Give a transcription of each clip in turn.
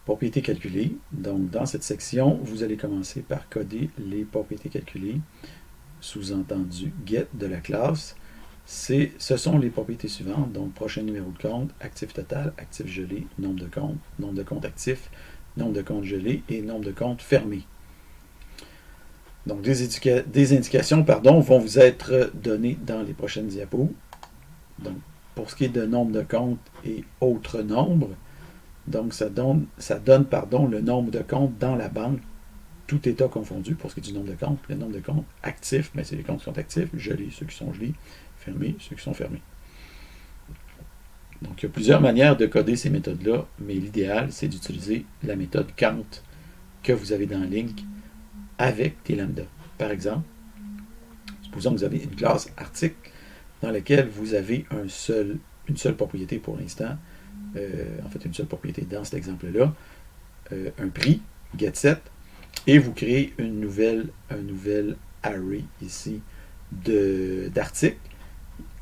Propriétés calculées. Donc, dans cette section, vous allez commencer par coder les propriétés calculées, sous-entendu get de la classe. Ce sont les propriétés suivantes. Donc, prochain numéro de compte, actif total, actif gelé, nombre de comptes actifs, nombre de comptes gelés et nombre de comptes fermés. Donc, des indications vont vous être données dans les prochaines diapos. Donc, pour ce qui est de nombre de comptes et autres nombres, donc ça donne le nombre de comptes dans la banque, tout état confondu pour ce qui est du nombre de comptes. Le nombre de comptes actifs, c'est les comptes qui sont actifs, gelés, ceux qui sont gelés, fermés, ceux qui sont fermés. Donc, il y a plusieurs manières de coder ces méthodes-là, mais l'idéal, c'est d'utiliser la méthode count que vous avez dans Link avec des lambda. Par exemple, supposons que vous avez une classe article dans laquelle vous avez une seule propriété pour l'instant, en fait une seule propriété dans cet exemple-là, un prix, getSet, et vous créez un nouvel array ici d'articles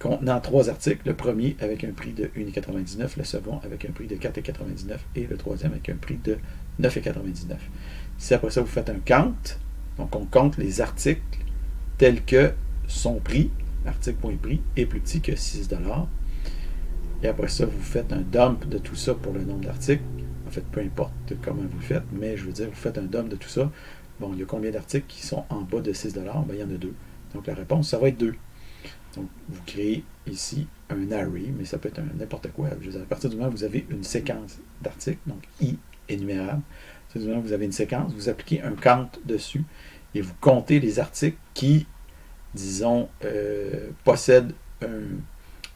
contenant 3 articles, le premier avec un prix de 1,99, le second avec un prix de 4,99 et le troisième avec un prix de 9,99. Si après ça vous faites un count, donc on compte les articles tels que son prix, article.prix, est plus petit que 6 $. Et après ça, vous faites un dump de tout ça pour le nombre d'articles. En fait, peu importe comment vous le faites, mais je veux dire, vous faites un dump de tout ça. Bon, il y a combien d'articles qui sont en bas de 6 $? Ben, il y en a 2. Donc la réponse, ça va être 2. Donc, vous créez ici un array, mais ça peut être n'importe quoi. Je veux dire, à partir du moment où vous avez une séquence d'articles, donc I énumérable, à partir du moment où vous avez une séquence, vous appliquez un count dessus et vous comptez les articles qui, disons, possèdent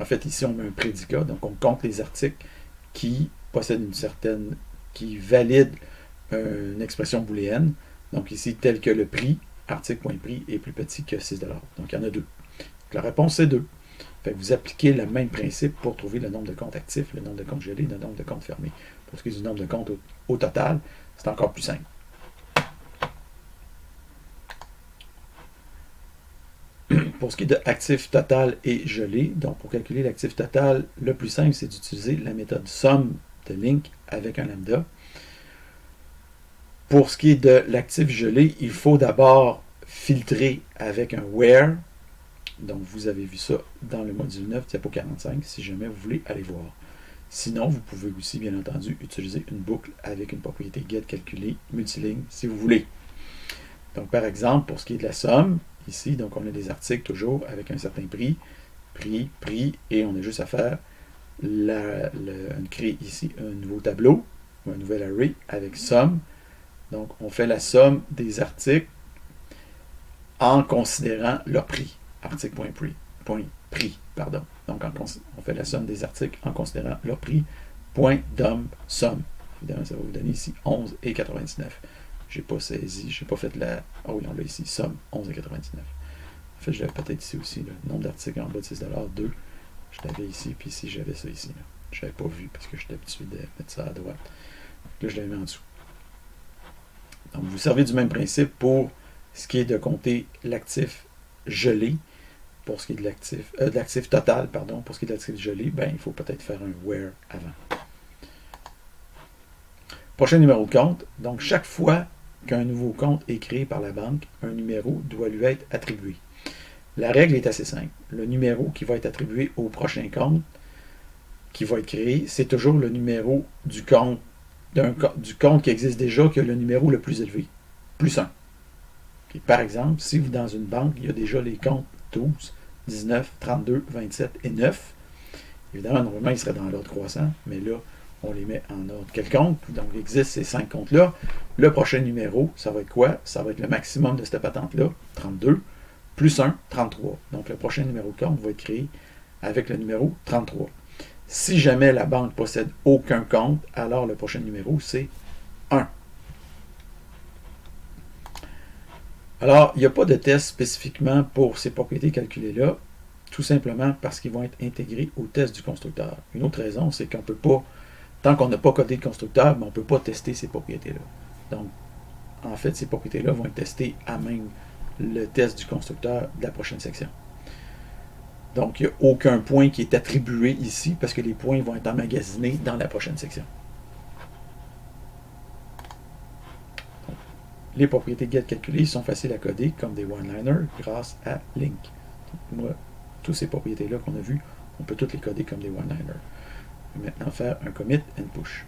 en fait, ici, on met un prédicat, donc on compte les articles qui possèdent qui valident une expression booléenne. Donc ici, tel que le prix, article.prix est plus petit que 6 $. Donc il y en a 2. Donc, la réponse, c'est 2. Fait que vous appliquez le même principe pour trouver le nombre de comptes actifs, le nombre de comptes gelés, le nombre de comptes fermés. Pour ce qui est du nombre de comptes au total, c'est encore plus simple. Pour ce qui est de actif total et gelé, donc pour calculer l'actif total, le plus simple, c'est d'utiliser la méthode sum de Link avec un lambda. Pour ce qui est de l'actif gelé, il faut d'abord filtrer avec un where. Donc, vous avez vu ça dans le module 9, diapo 45, si jamais vous voulez aller voir. Sinon, vous pouvez aussi, bien entendu, utiliser une boucle avec une propriété get calculée multiligne, si vous voulez. Donc, par exemple, pour ce qui est de la somme, ici, donc on a des articles toujours avec un certain prix, et on a juste à faire créer ici un nouveau tableau, ou un nouvel array avec somme. Donc, on fait la somme des articles en considérant leur prix. Article.prix. Donc, on fait la somme des articles en considérant leur prix. Dump somme. Évidemment, ça va vous donner ici 11,99. J'ai pas fait la... Ah oui, on l'a ici, somme 11,99. En fait, je l'avais peut-être ici aussi, le nombre d'articles en bas de 6 $, 2. Je l'avais ici, puis ici, j'avais ça ici. Là. Je l'avais pas vu parce que j'étais habitué de mettre ça à droite. Là, je l'avais mis en dessous. Donc, vous servez du même principe pour ce qui est de compter l'actif gelé. Pour ce qui est de l'actif total, pour ce qui est de l'actif gelé, ben, il faut peut-être faire un where avant. Prochain numéro de compte. Donc, chaque fois qu'un nouveau compte est créé par la banque, un numéro doit lui être attribué. La règle est assez simple. Le numéro qui va être attribué au prochain compte qui va être créé, c'est toujours le numéro du compte qui existe déjà, qui a le numéro le plus élevé, plus 1. Okay. Par exemple, si vous dans une banque, il y a déjà les comptes 12, 19, 32, 27 et 9, évidemment, normalement, ils seraient dans l'ordre croissant, mais là, on les met en ordre quelconque. Donc, il existe ces 5 comptes-là. Le prochain numéro, ça va être quoi? Ça va être le maximum de cette patente-là, 32, plus 1, 33. Donc, le prochain numéro de compte va être créé avec le numéro 33. Si jamais la banque possède aucun compte, alors le prochain numéro, c'est 1. Alors, il n'y a pas de test spécifiquement pour ces propriétés calculées-là, tout simplement parce qu'ils vont être intégrés au test du constructeur. Une autre raison, c'est qu'on ne peut pas, tant qu'on n'a pas codé le constructeur, on ne peut pas tester ces propriétés-là. Donc, en fait, ces propriétés-là vont être testées à même le test du constructeur de la prochaine section. Donc, il n'y a aucun point qui est attribué ici parce que les points vont être emmagasinés dans la prochaine section. les propriétés get calculées sont faciles à coder comme des one-liners grâce à Link. Moi, toutes ces propriétés-là qu'on a vues, on peut toutes les coder comme des one-liners. Maintenant, faire un commit and push.